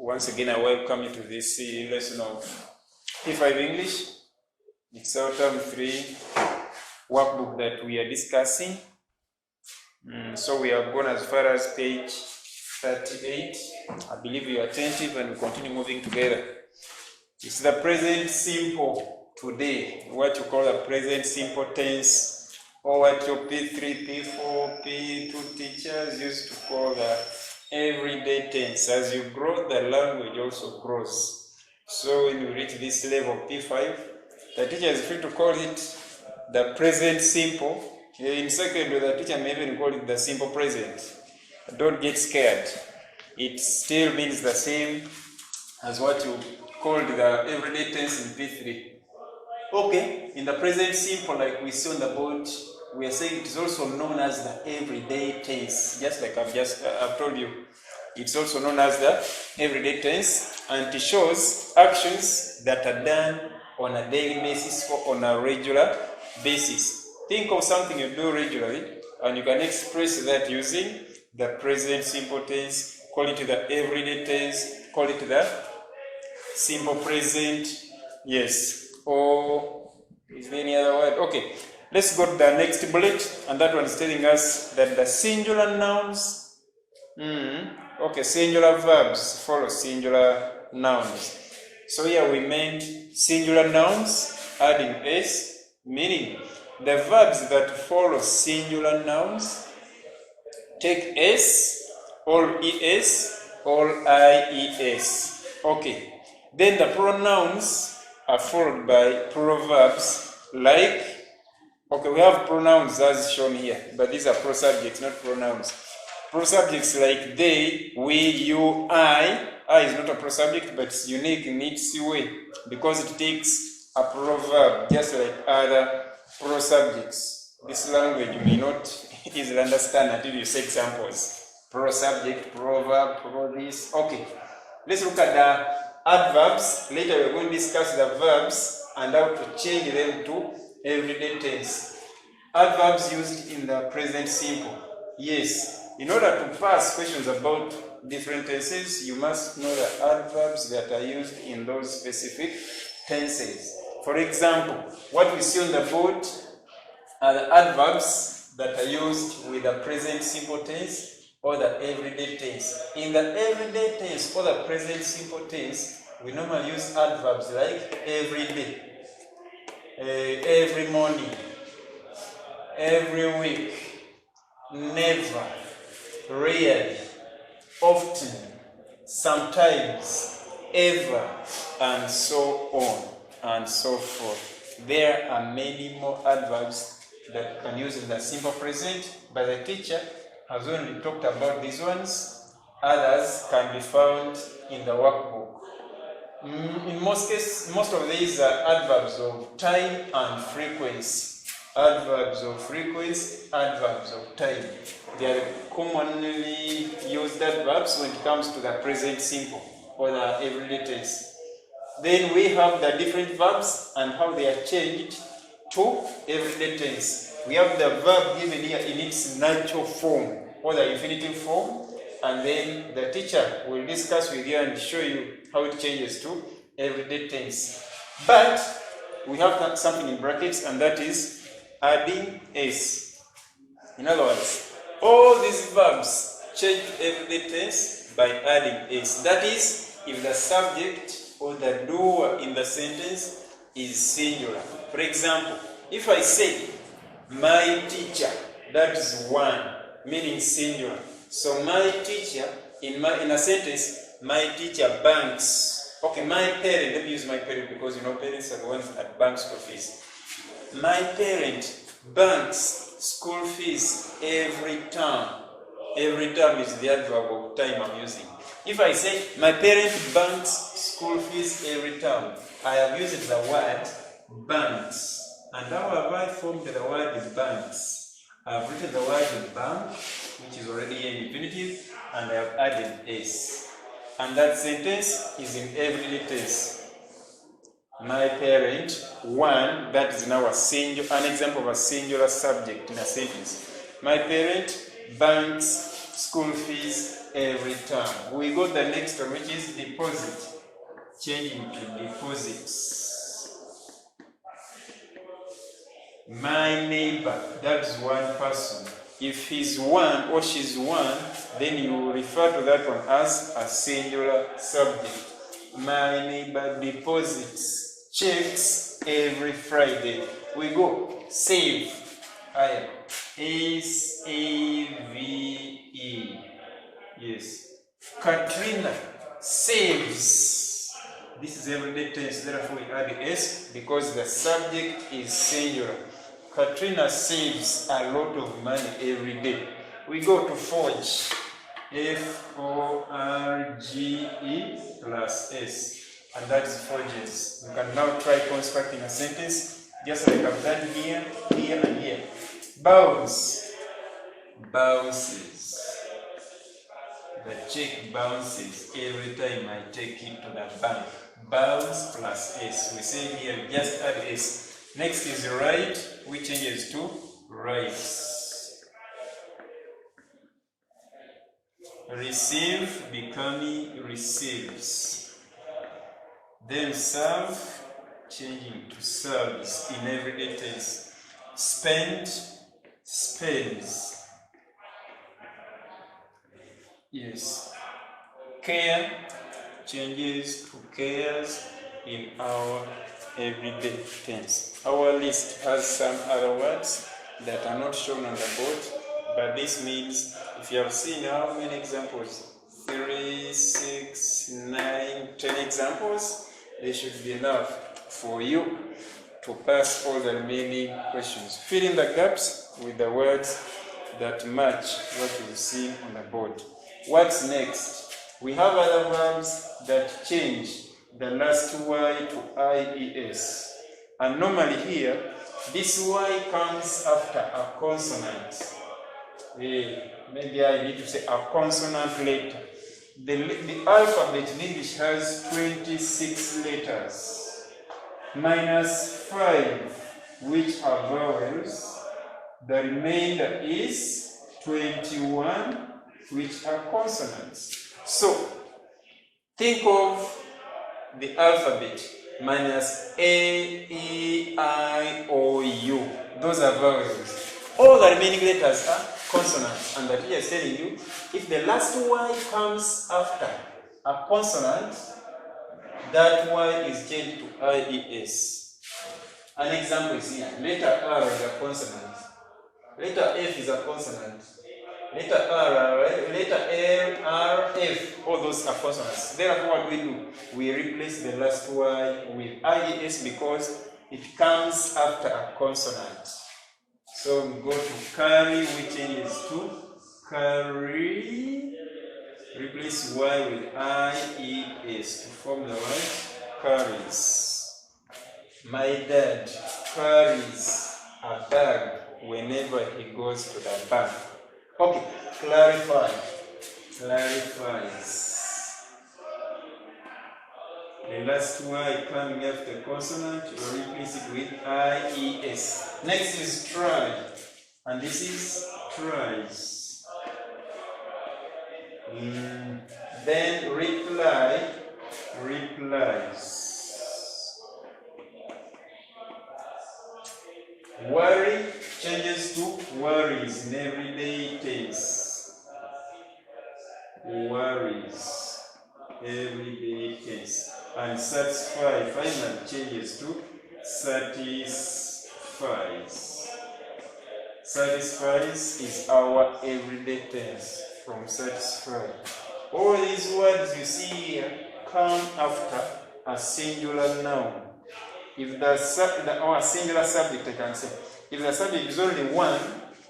Once again, I welcome you to this lesson of P5 English. It's our term 3 workbook that we are discussing. So we have gone as far as page 38. I believe you are attentive and we continue moving together. It's the present simple today, what you call the present simple tense, or what your P3, P4, P2 teachers used to call the everyday tense. As you grow, the language also grows. So when you reach this level P5, the teacher is free to call it the present simple. In secondary, the teacher may even call it the simple present. Don't get scared. It still means the same as what you called the everyday tense in P3. Okay, in the present simple, like we see on the board, we are saying it is also known as the everyday tense. Just like I've told you, it's also known as the everyday tense, and it shows actions that are done on a daily basis or on a regular basis. Think of something you do regularly, and you can express that using the present simple tense. Call it the everyday tense, call it the simple present, yes. Or is there any other word? Okay, let's go to the next bullet, and that one is telling us that the singular nouns, singular verbs follow singular nouns. So here we meant singular nouns adding s, meaning the verbs that follow singular nouns take s, or es, or ies. Okay. Then the pronouns are followed by proverbs like, we have pronouns as shown here, but these are prosubjects, not pronouns. Prosubjects like they, we, you, I. I is not a prosubject, but it's unique in its way because it takes a proverb, just like other prosubjects. This language you may not easily understand until you see examples. Prosubject, proverb, pro this. Okay, let's look at the adverbs. Later we're going to discuss the verbs and how to change them to everyday tense. Adverbs used in the present simple. Yes, in order to pass questions about different tenses, you must know the adverbs that are used in those specific tenses. For example, what we see on the board are the adverbs that are used with the present simple tense or the everyday tense. In the everyday tense or the present simple tense, we normally use adverbs like every day, every morning, every week, never, rarely, often, sometimes, ever, and so on and so forth. There are many more adverbs that you can use in the simple present, but the teacher has only talked about these ones. Others can be found in the workbook. In most cases, most of these are adverbs of time and frequency. Adverbs of frequency, adverbs of time. They are commonly used adverbs when it comes to the present simple or the everyday tense. Then we have the different verbs and how they are changed to everyday tense. We have the verb given here in its natural form or the infinitive form, and then the teacher will discuss with you and show you how it changes to everyday tense. But we have something in brackets, and that is adding s. In other words, all these verbs change to everyday tense by adding s. That is, if the subject or the doer in the sentence is singular. For example, if I say my teacher, that is one, meaning singular. So my teacher, in a sentence, my teacher banks. Okay, my parent, let me use my parent because parents are the ones that bank school fees. My parent banks school fees every term. Every term is the adverb of time I'm using. If I say my parent banks school fees every term, I have used the word banks. And how have I formed the word banks? I have written the word bank, which is already in infinitive, and I have added s. And that sentence is in everyday tense. My parent, one, that is now an example of a singular subject in a sentence. My parent banks school fees every term. We got the next one, which is deposit. Changing to deposits. My neighbor, that's one person. If he's one or she's one, then you refer to that one as a singular subject. My neighbor deposits checks every Friday. We go save. I S-A-V-E. Yes. Katrina saves. This is everyday tense, therefore we add the S because the subject is singular. Katrina saves a lot of money every day. We go to forge. F-O-R-G-E plus S. And that is forges. You can now try constructing a sentence just like I've done here, here, and here. Bounce. Bounces. The check bounces every time I take it to the bank. Bounce plus S. We say here just add S. Next is write, which changes to writes. Receive becoming receives. Then serve, changing to serves in everyday tense. Spend, spends. Yes. Care changes to cares in our everyday tense. Our list has some other words that are not shown on the board, but this means if you have seen how many examples, 3, 6, 9, 10 examples, they should be enough for you to pass all the remaining questions. Fill in the gaps with the words that match what you see on the board. What's next? We have other verbs that change the last Y to IES. And normally here, this Y comes after a consonant. Maybe I need to say a consonant letter. The alphabet in English has 26 letters, minus 5, which are vowels. The remainder is 21, which are consonants. So, think of the alphabet minus A, E, I, O, U. Those are vowels. All the remaining letters are consonants. And that here is telling you, if the last Y comes after a consonant, that Y is changed to IES. An example is here. Letter R is a consonant. Letter F is a consonant. Letter R, letter L, R, F, all those are consonants. Therefore, what we do? We replace the last Y with IES because it comes after a consonant. So we go to carry, which changes to carry. Replace Y with IES to form the word carries. My dad carries a bag whenever he goes to the bank. Okay, clarify. Clarifies. The last Y coming after consonant, you replace it with IES. Next is try, and this is tries. Then reply, replies. Worry changes to worries in everyday tense. Worries, everyday tense. And satisfy finally changes to satisfies. Satisfies is our everyday tense from satisfy. All these words you see here come after a singular noun. If the singular subject, I can say, if the subject is only one,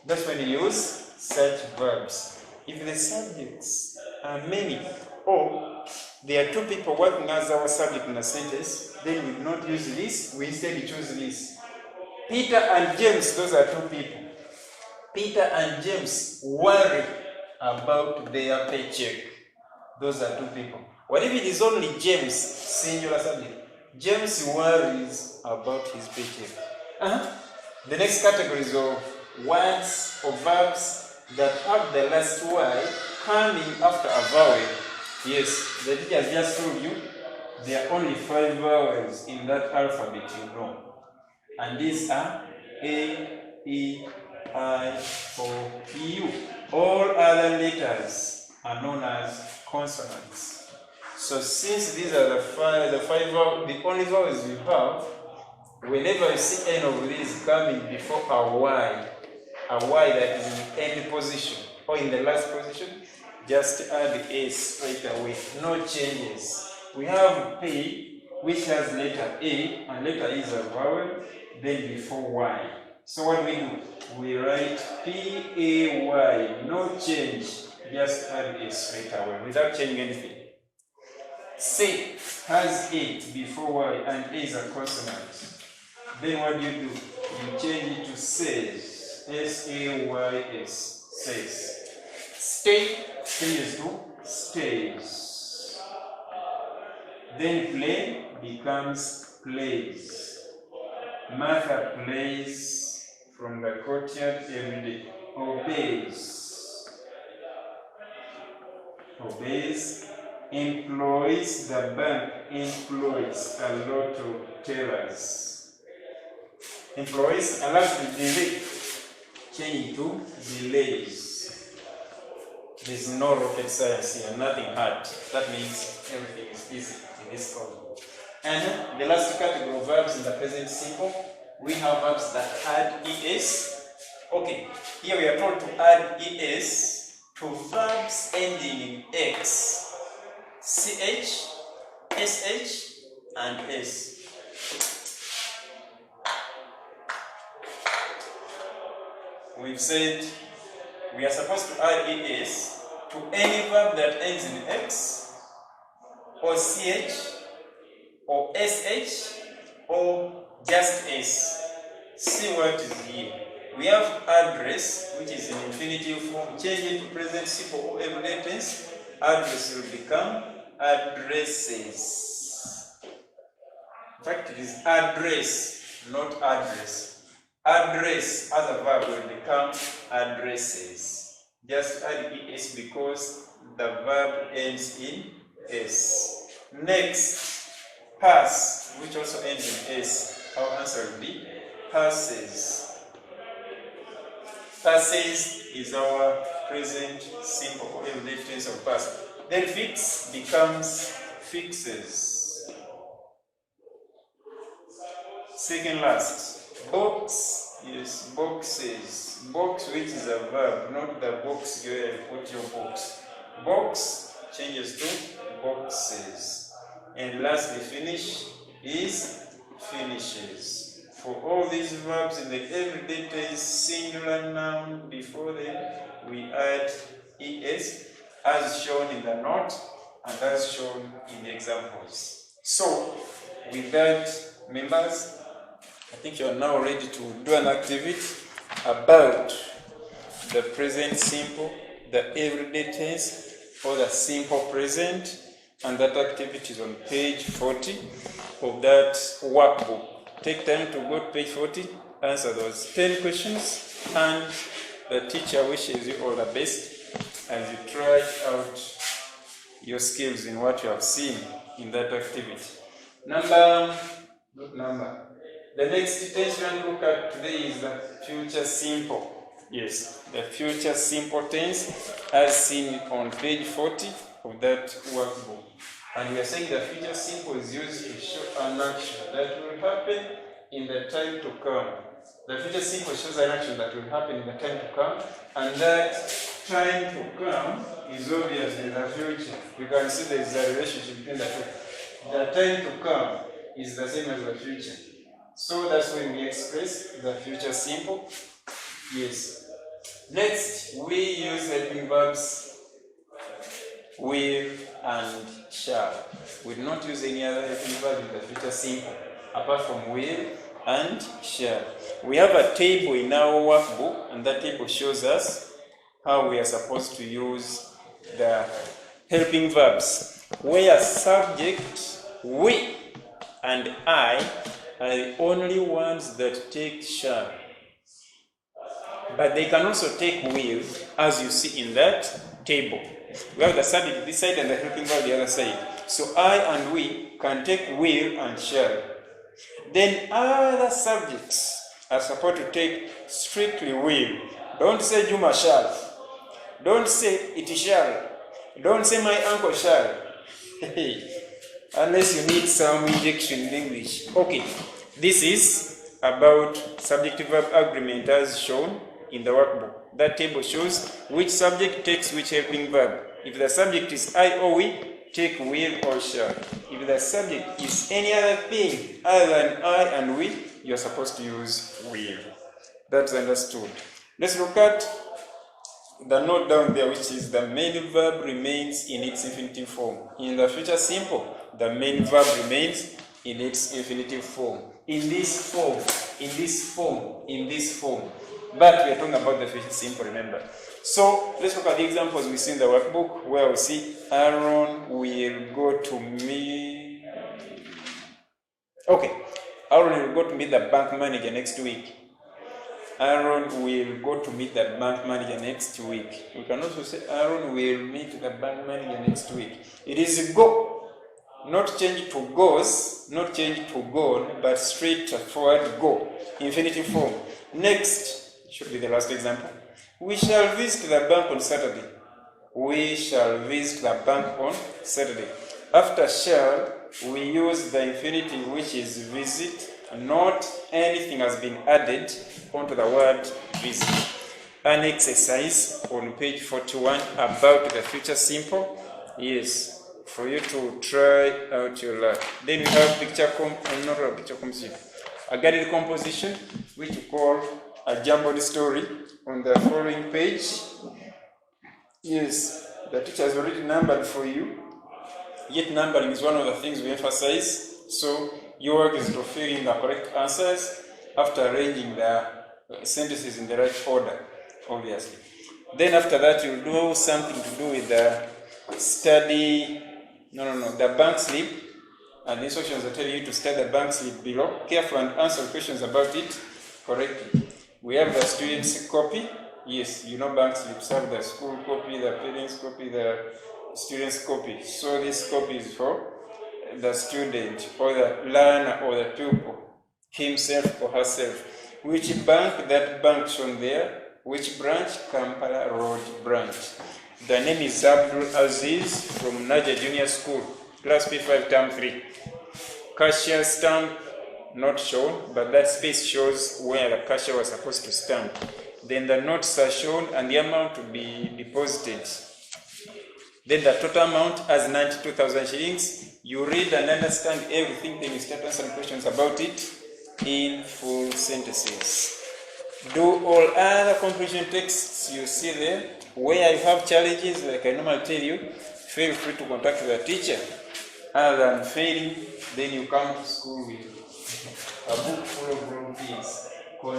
that's when you use such verbs. If the subjects are many, or there are two people working as our subject in a sentence, then we do not use this, we instead choose this. Peter and James, those are two people. Peter and James worry about their paycheck. Those are two people. What if it is only James, singular subject? James worries about his paycheck. The next categories of words or verbs that have the last Y coming after a vowel. Yes, the teacher has just told you there are only 5 vowels in that alphabet, you know. And these are A, E, I, O, U. All other letters are known as consonants. So since these are the five vowels, the only vowels we have, whenever you see any of these coming before a Y that is in any position or in the last position, just add the S straight away, no changes. We have P, which has letter A, and letter A is a vowel, then before Y. So what we do? We write P-A-Y, no change, just add S straight away without changing anything. C has A before Y, and A is a consonant. Then what do? You change it to says, S-A-Y-S, says. Stay changes to stays. Then play becomes plays. Martha plays from the courtyard every day. Obeys. Obeys. Employs, the bank employs a lot of tellers. Employs a lot of delay. Change to delays. There's no rocket science here, nothing hard. That means everything is easy in this problem. And the last category of verbs in the present simple, we have verbs that add es. Okay, here we are told to add es to verbs ending in x, ch, sh, and s. We've said we are supposed to add es to any verb that ends in x, or ch, or sh, or just s. See what is here. We have address, which is in infinitive form. Change it to present simple or everyday tense. Address will become addresses. In fact, it is address, not address. Address as a verb will become addresses. Just add es because the verb ends in s. Next, pass, which also ends in s. Our answer will be passes. Passes is our present simple or everyday tense of past. Then fix becomes fixes. Second last, box, yes, boxes. Box, which is a verb, not the box where you put your box. Box changes to boxes. And lastly, finish is finishes. For all these verbs in the everyday tense, singular noun before them, we add es as shown in the note and as shown in the examples. So, with that, members, I think you are now ready to do an activity about the present simple, the everyday tense, or the simple present, and that activity is on page 40 of that workbook. Take time to go to page 40, answer those 10 questions, and the teacher wishes you all the best as you try out your skills in what you have seen in that activity. The next tense we want to look at today is the future simple. Yes, the future simple tense as seen on page 40 of that workbook. And we are saying the future simple is used to show an action that will happen in the time to come. The future simple shows an action that will happen in the time to come, and that time to come is obviously the future. You can see there is a relationship between the two. The time to come is the same as the future. So that's when we express the future simple. Yes. Next, we use helping verbs will and shall. We do not use any other helping verb in the future simple apart from will and shall. We have a table in our workbook, and that table shows us how we are supposed to use the helping verbs, where subject, we, and I are the only ones that take shall. but they can also take will, as you see in that table. We have the subject this side and the helping verb the other side. So I and we can take will and shall. Then other subjects are supposed to take strictly will. Don't say Juma shall. Don't say it shall. Don't say my uncle shall. Unless you need some injection in English. Okay, this is about subject-verb agreement as shown in the workbook. That table shows which subject takes which helping verb. If the subject is I or we, take will or shall. If the subject is any other thing other than I and we, you're supposed to use will. That's understood. Let's look at the note down there, which is the main verb remains in its infinitive form. In the future simple, the main verb remains in its infinitive form. In this form, in this form, in this form. But we are talking about the future simple, remember. So let's look at the examples we see in the workbook, where we see Aaron will go to meet. Okay, Aaron will go to meet the bank manager next week. Aaron will go to meet the bank manager next week. We can also say Aaron will meet the bank manager next week. It is go, not change to goes, not change to gone, but straight forward go. Infinitive form. Next should be the last example. We shall visit the bank on Saturday. We shall visit the bank on Saturday. After shall, we use the infinitive, which is visit. Not anything has been added onto the word visit. An exercise on page 41 about the future simple. Yes, for you to try out your life. Then we have picture composition. A guided composition, which we call a jumbled story, on the following page. Yes, the teacher has already numbered for you. Yet numbering is one of the things we emphasize. So your work is to fill in the correct answers after arranging the sentences in the right order, obviously. Then after that, you'll do something to do with the the bank slip. And the instructions are telling you to study the bank slip below. Careful and answer questions about it correctly. We have the student's copy. Yes, you know bank slips have the school copy, the parents' copy, the student's copy. So this copy is for the student or the learner or the pupil, himself or herself. Which bank? That bank shown there. Which branch? Kampala Road branch. The name is Abdul Aziz from Naja Junior School, class P5 term 3. Cashier stamp not shown, but that space shows where the cashier was supposed to stamp. Then the notes are shown and the amount to be deposited. Then the total amount as 92,000 shillings. You read and understand everything, then you start answering questions about it in full sentences. Do all other comprehension texts you see there. Where you have challenges, like I normally tell you, feel free to contact the teacher. Other than failing, then you come to school with a book full of wrong things. Call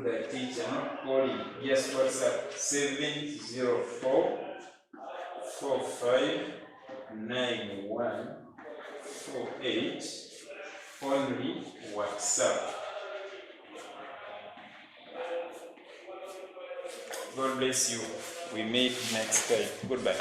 the teacher, not calling. Just WhatsApp 704 45 91 48. Only WhatsApp. God bless you. We meet next time. Goodbye.